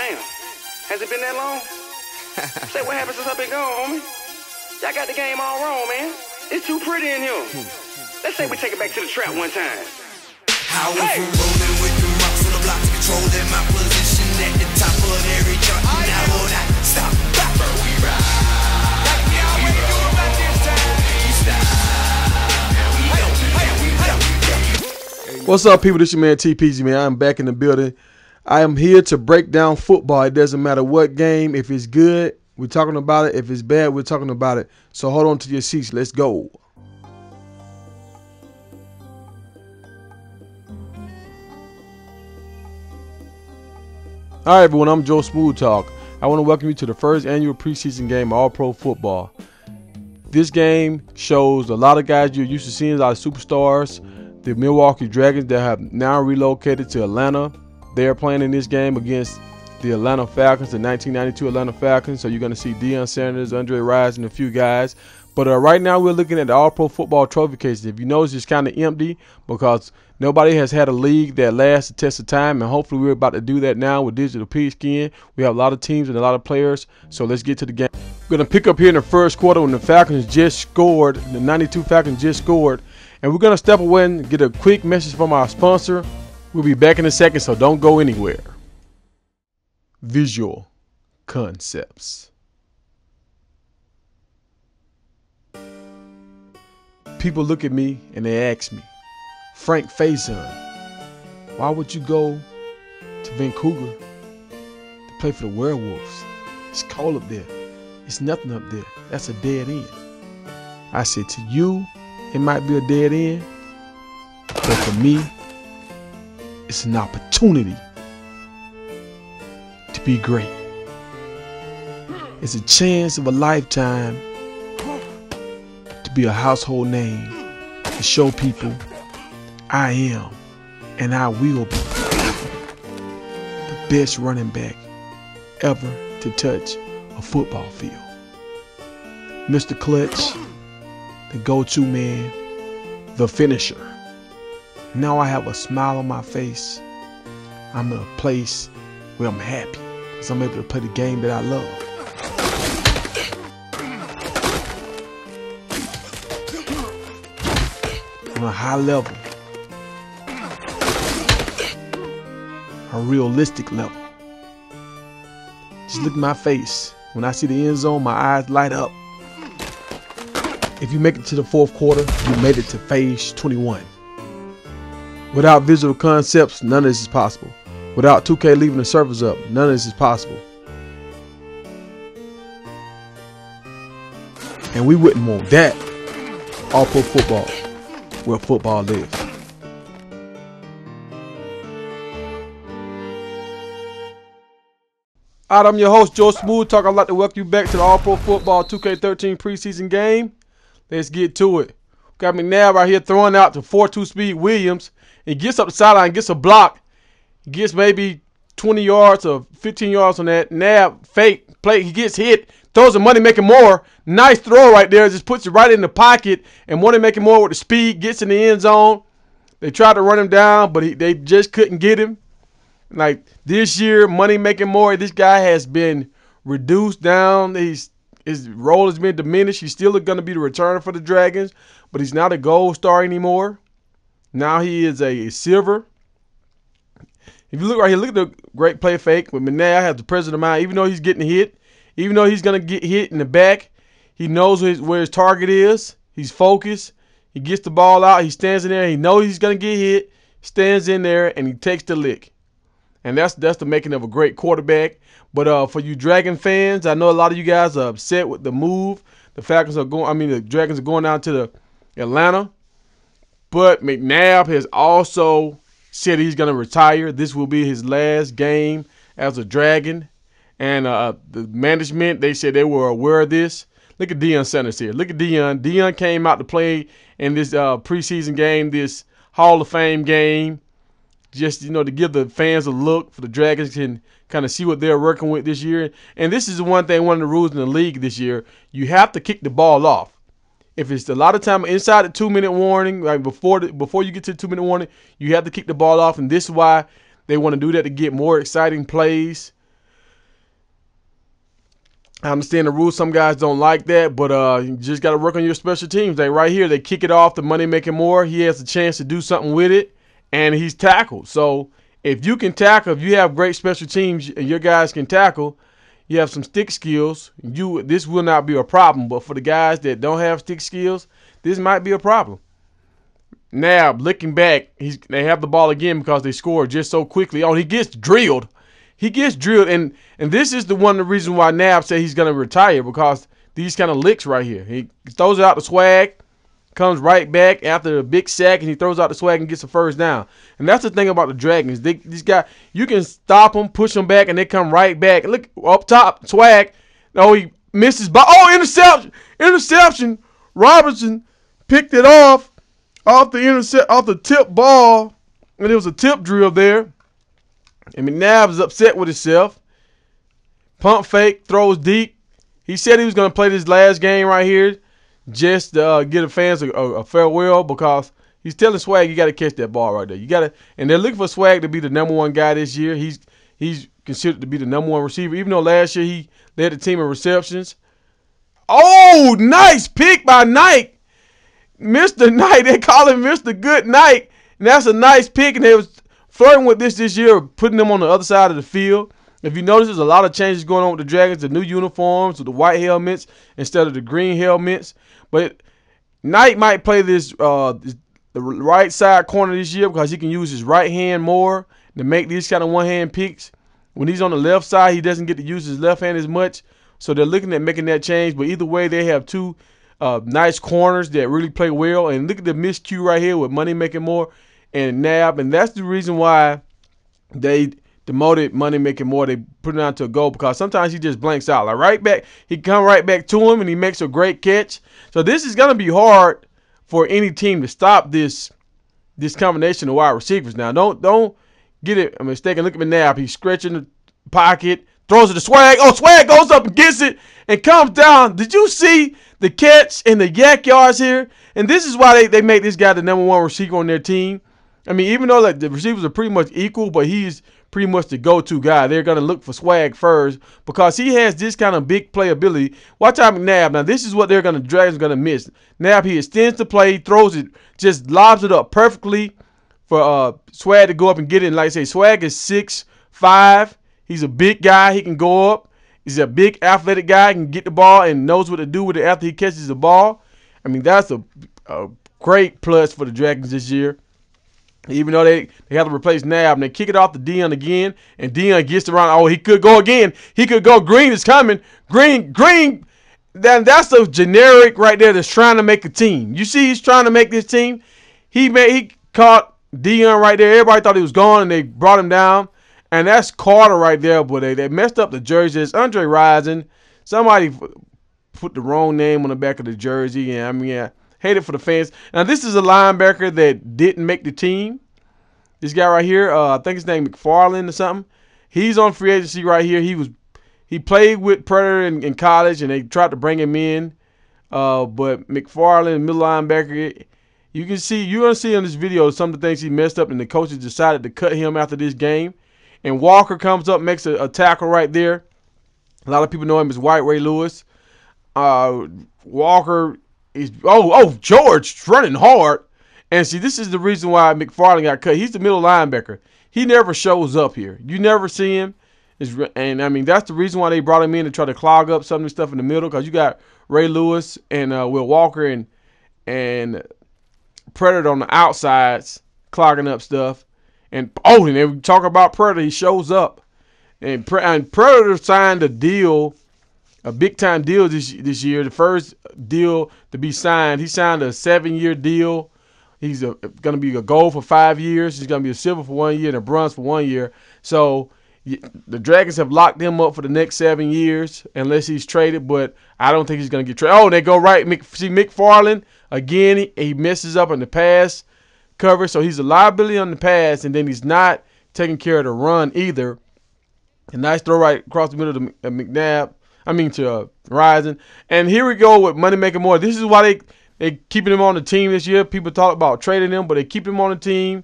Damn. Has it been that long? Say, what happened since I've been gone, homie? Y'all got the game all wrong, man. It's too pretty in here. Let's say we take it back to the trap one time. How we from rolling with the rocks on the block, controlling my position at the top of every chart. Now will not stop. Bopper, we ride. Y'all ready to do it right this time? What's up, people? This your man TPG, man. I'm back in the building. I am here to break down football. It doesn't matter what game. If it's good, we're talking about it. If it's bad, we're talking about it. So hold on to your seats. Let's go. All right, everyone. I'm Joe Smooth Talk. I want to welcome you to the first annual preseason game of All-Pro Football. This game shows a lot of guys you're used to seeing, a lot of superstars. The Milwaukee Dragons that have now relocated to Atlanta. They're playing in this game against the Atlanta Falcons, the 1992 Atlanta Falcons. So you're going to see Deion Sanders, Andre Rison, and a few guys. But right now we're looking at the All-Pro Football trophy cases. If you notice, it's kind of empty because nobody has had a league that lasts the test of time. And hopefully we're about to do that now with Digital Pigskin. We have a lot of teams and a lot of players. So let's get to the game. We're going to pick up here in the first quarter when the Falcons just scored. The 92 Falcons just scored. And we're going to step away and get a quick message from our sponsor. We'll be back in a second, so don't go anywhere. Visual concepts. People look at me and they ask me, Frank Faison, why would you go to Vancouver to play for the Werewolves? It's cold up there. It's nothing up there. That's a dead end. I said, to you, it might be a dead end, but for me, it's an opportunity to be great. It's a chance of a lifetime to be a household name, to show people I am and I will be the best running back ever to touch a football field. Mr. Clutch, the go-to man, the finisher. Now I have a smile on my face. I'm in a place where I'm happy because I'm able to play the game that I love. On a high level, a realistic level. Just look at my face. When I see the end zone, my eyes light up. If you make it to the fourth quarter, you made it to phase 21. Without visual concepts, none of this is possible. Without 2K leaving the servers up, none of this is possible. And we wouldn't want that. All-Pro Football, where football lives. Alright, I'm your host, Joe Smooth Talk. I'd like to welcome you back to the All-Pro Football 2K13 preseason game. Let's get to it. Got McNabb right here throwing out to 4.2 speed Williams. He gets up the sideline, gets a block. He gets maybe 20 yards or 15 yards on that. Nab fake play. He gets hit. Throws the money making more. Nice throw right there. Just puts it right in the pocket. And money making more with the speed. Gets in the end zone. They tried to run him down, but they just couldn't get him. Like this year, money making more. This guy has been reduced down. His role has been diminished. He's still going to be the returner for the Dragons, but he's not a gold star anymore. Now he is a silver. If you look right here, look at the great play fake with McNabb. Has the presence of mind. Even though he's getting hit, even though he's going to get hit in the back, he knows where his target is. He's focused. He gets the ball out. He stands in there. He knows he's going to get hit. Stands in there, and he takes the lick. And that's the making of a great quarterback. But for you Dragon fans, I know a lot of you guys are upset with the move. The Dragons are going down to the Atlanta. But McNabb has also said he's going to retire. This will be his last game as a Dragon. And the management, they said they were aware of this. Look at Deion Sanders here. Look at Deion. Deion came out to play in this preseason game, this Hall of Fame game. Just, to give the fans a look for the Dragons can kind of see what they're working with this year. And this is the one thing, one of the rules in the league this year. You have to kick the ball off. If it's a lot of time inside the 2-minute warning, like before you get to the 2-minute warning, you have to kick the ball off. And this is why they want to do that, to get more exciting plays. I understand the rules. Some guys don't like that, but you just got to work on your special teams. Like right here, they kick it off to Money Making More. He has a chance to do something with it, and he's tackled. So if you can tackle, if you have great special teams and your guys can tackle, you have some stick skills, this will not be a problem. But for the guys that don't have stick skills, this might be a problem. Now, looking back, they have the ball again because they scored just so quickly. Oh, he gets drilled. He gets drilled, and this is one of the reasons why Nab said he's going to retire, because these kind of licks right here. He throws out the swag, comes right back after a big sack, and he throws out the swag and gets a first down. And that's the thing about the Dragons. These guys, you can stop them, push them back, and they come right back. Look, up top, swag. Oh, he misses. Oh, interception. Interception. Robinson picked it off the tip ball, and there was a tip drill there. And McNabb is upset with himself. Pump fake, throws deep. He said he was going to play this last game right here just to give the fans a farewell, because he's telling Swag you got to catch that ball right there. You got to, and they're looking for Swag to be the #1 guy this year. He's considered to be the #1 receiver, even though last year he led the team in receptions. Oh, nice pick by Knight. Mr. Knight, they call him Mr. Good Knight, and that's a nice pick, and they was flirting with this year, putting them on the other side of the field. If you notice, there's a lot of changes going on with the Dragons, the new uniforms with the white helmets instead of the green helmets. But Knight might play the right side corner this year because he can use his right hand more to make these kind of one-hand picks. When he's on the left side, he doesn't get to use his left hand as much. So they're looking at making that change. But either way, they have two nice corners that really play well. And look at the miscue right here with Money Making More and Nab. And that's the reason why they demoted Money Making More. They put it on to a goal, because sometimes he just blanks out. Like right back, he come right back to him and he makes a great catch. So this is going to be hard for any team to stop this combination of wide receivers. Now, don't get it mistaken. Look at McNabb. He's stretching the pocket, throws it to Swag. Oh, Swag goes up and gets it and comes down. Did you see the catch and the yak yards here? And this is why they make this guy the #1 receiver on their team. I mean, even though like the receivers are pretty much equal, but he's pretty much the go-to guy. They're going to look for Swag first because he has this kind of big playability. Watch out McNabb. Now, this is what they're going to, Dragons going to miss. Nab, he extends the play, throws it, just lobs it up perfectly for Swag to go up and get it. And like I say, Swag is 6'5". He's a big guy. He can go up. He's a big athletic guy. He can get the ball and knows what to do with it after he catches the ball. I mean, that's a great plus for the Dragons this year. Even though they have to replace Nab, and they kick it off to Dion again, and Dion gets around. Oh, he could go again. He could go. Green is coming. Green. That's a generic right there that's trying to make a team. You see, he's trying to make this team. He caught Dion right there. Everybody thought he was gone, and they brought him down. And that's Carter right there, but they messed up the jersey. It's Andre Rison. Somebody put the wrong name on the back of the jersey, and I mean, yeah. Hate it for the fans. Now, this is a linebacker that didn't make the team. This guy right here, I think his name McFarland or something. He's on free agency right here. He played with Predator in college, and they tried to bring him in. But McFarland, middle linebacker, you're going to see in this video some of the things he messed up, and the coaches decided to cut him after this game. And Walker comes up, makes a tackle right there. A lot of people know him as White Ray Lewis. Walker is George running hard. And see, this is the reason why McFarland got cut. He's the middle linebacker. He never shows up here. You never see him. And I mean, that's the reason why they brought him in, to try to clog up some of the stuff in the middle, because you got Ray Lewis and Will Walker and Predator on the outsides clogging up stuff. And then we talk about Predator. He shows up. And Predator signed a deal, a big-time deal this year, the first deal to be signed. He signed a 7-year deal. He's going to be a gold for 5 years. He's going to be a silver for 1 year and a bronze for 1 year. So the Dragons have locked him up for the next 7 years unless he's traded, but I don't think he's going to get traded. Oh, they go right. See McFarland, again, he messes up in the pass cover, so he's a liability on the pass, and then he's not taking care of the run either. A nice throw right across the middle to McNabb. To Rison. And here we go with Money Making More. This is why they keeping him on the team this year. People talk about trading him, but they keep him on the team.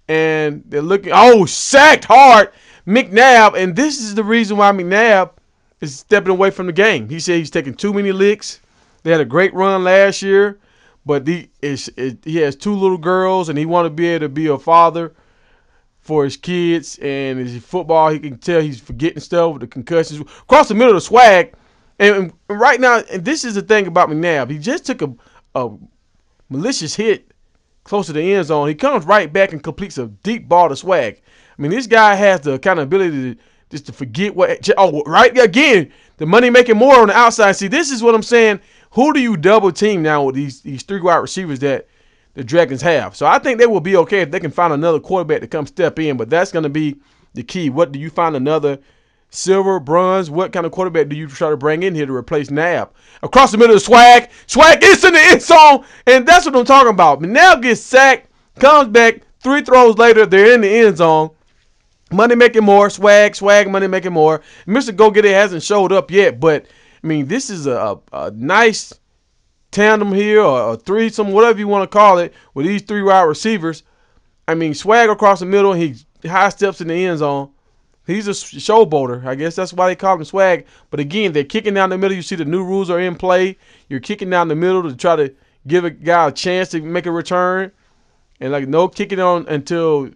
And they're looking, sacked hard, McNabb. And this is the reason why McNabb, is stepping away from the game. He said he's taking too many licks. They had a great run last year, but he has 2 little girls, and he want to be able to be a father for his kids. And his football, he can tell he's forgetting stuff with the concussions. Across the middle of the swag. And right now, and this is the thing about McNabb, he just took a malicious hit close to the end zone. He comes right back and completes a deep ball to swag. I mean, this guy has the kind of ability to just to forget what. Oh, right again, the money making more on the outside. See, this is what I'm saying. Who do you double team now with these 3 wide receivers that the Dragons have? So I think they will be okay if they can find another quarterback to come step in. But that's going to be the key. What do you find another? Silver, bronze, what kind of quarterback do you try to bring in here to replace Nab? Across the middle of Swag. Swag gets in the end zone, and that's what I'm talking about. McNabb gets sacked, comes back, 3 throws later, they're in the end zone. Money making more, swag, money making more. Mr. Go-Getter hasn't showed up yet, but, I mean, this is a nice tandem here, or a threesome, whatever you want to call it, with these 3 wide receivers. I mean, Swag across the middle, he high steps in the end zone. He's a showboater. I guess that's why they call him Swag. But again, they're kicking down the middle. You see the new rules are in play. You're kicking down the middle to try to give a guy a chance to make a return. And like no kicking on until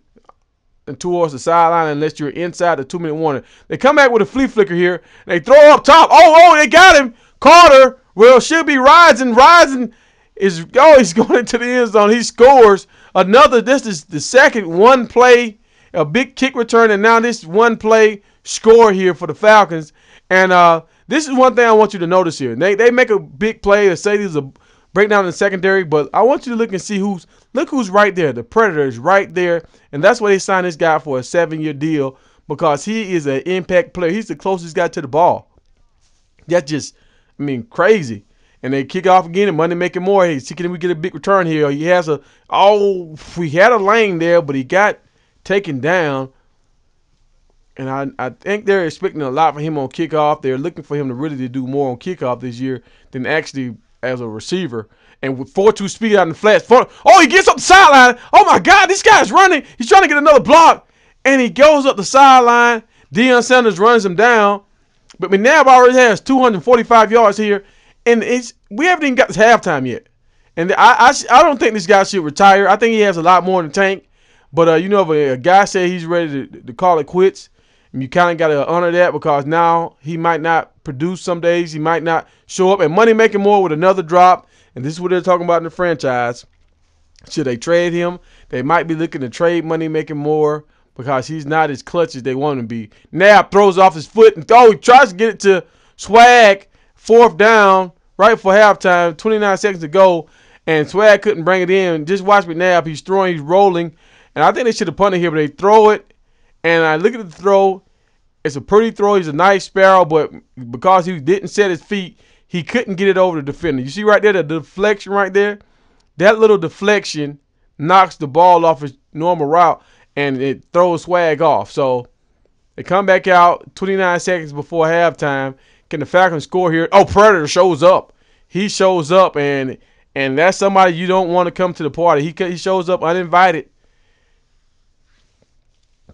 towards the sideline unless you're inside the 2-minute warning. They come back with a flea flicker here. They throw up top. Oh, they got him. Carter, well, should be rising. Rising is, he's going into the end zone. He scores another. This is the second one play. A big kick return, and now this one play score here for the Falcons. And this is one thing I want you to notice here. They make a big play. They say there's a breakdown in the secondary, but I want you to look and see who's right there. The Predator is right there, and that's why they signed this guy for a 7-year deal, because he is an impact player. He's the closest guy to the ball. That's just, I mean, crazy. And they kick off again, and money making more. Hey, can we get a big return here? He has we had a lane there, but he got taken down, and I think they're expecting a lot from him on kickoff. They're looking for him to really do more on kickoff this year than actually as a receiver. And with 4.2 speed out in the flats, he gets up the sideline. Oh my God, this guy's running. He's trying to get another block, and he goes up the sideline. Deion Sanders runs him down, but McNabb already has 245 yards here, and we haven't even got to halftime yet. And I don't think this guy should retire. I think he has a lot more in the tank. But, if a guy say he's ready to call it quits, you kind of got to honor that, because now he might not produce some days. He might not show up. And money making more with another drop. And this is what they're talking about in the franchise. Should they trade him? They might be looking to trade money making more because he's not as clutch as they want him to be. Nab throws off his foot, and he tries to get it to Swag. 4th down, right before halftime, 29 seconds to go. And Swag couldn't bring it in. Just watch McNabb. He's throwing, he's rolling. And I think they should have punted here, but they throw it. And I look at the throw. It's a pretty throw. He's a nice sparrow, but because he didn't set his feet, he couldn't get it over the defender. You see right there, the deflection right there? That little deflection knocks the ball off his normal route, and it throws Swag off. So they come back out 29 seconds before halftime. Can the Falcons score here? Oh, Predator shows up. He shows up, and that's somebody you don't want to come to the party. He shows up uninvited.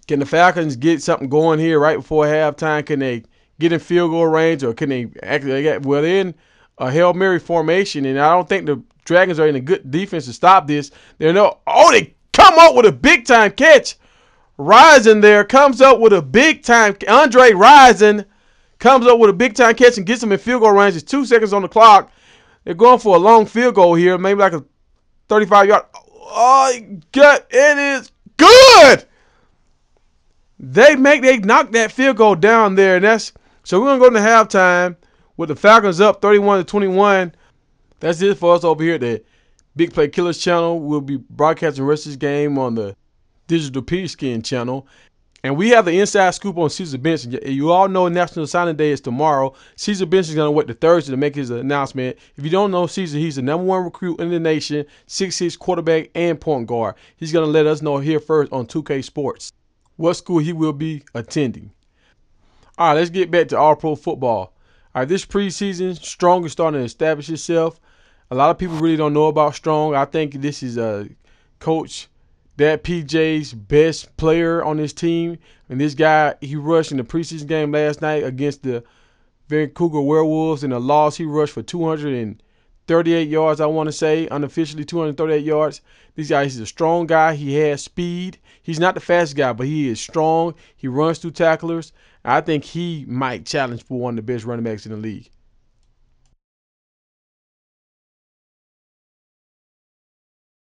Can the Falcons get something going here right before halftime? Can they get in field goal range, or can they actually they're in a Hail Mary formation, and I don't think the Dragons are in a good defense to stop this. They come up with a big time catch. Rison there comes up with a big time. Andre Rison comes up with a big time catch and gets them in field goal range. There's 2 seconds on the clock. They're going for a long field goal here, maybe like a 35-yard. Oh, God, it is good. They knock that field goal down there, and so we're gonna go into halftime with the Falcons up 31-21. That's it for us over here at the Big Play Killers channel. We'll be broadcasting the rest of this game on the Digital Pigskin channel, and we have the inside scoop on Caesar Benson. You all know National Signing Day is tomorrow. Caesar Benson is gonna wait to Thursday to make his announcement. If you don't know Caesar, he's the #1 recruit in the nation, 6'6" quarterback and point guard. He's gonna let us know here first on 2K Sports what school he will be attending. All right, let's get back to All-Pro football. All right, this preseason, Strong is starting to establish itself. A lot of people really don't know about Strong. I think this is Coach Dad PJ's best player on his team. And this guy, he rushed in the preseason game last night against the Vancouver Werewolves in a loss. He rushed for 238 yards, I want to say, unofficially 238 yards. This guy, he's a strong guy. He has speed. He's not the fastest guy, but he is strong. He runs through tacklers. I think he might challenge for one of the best running backs in the league.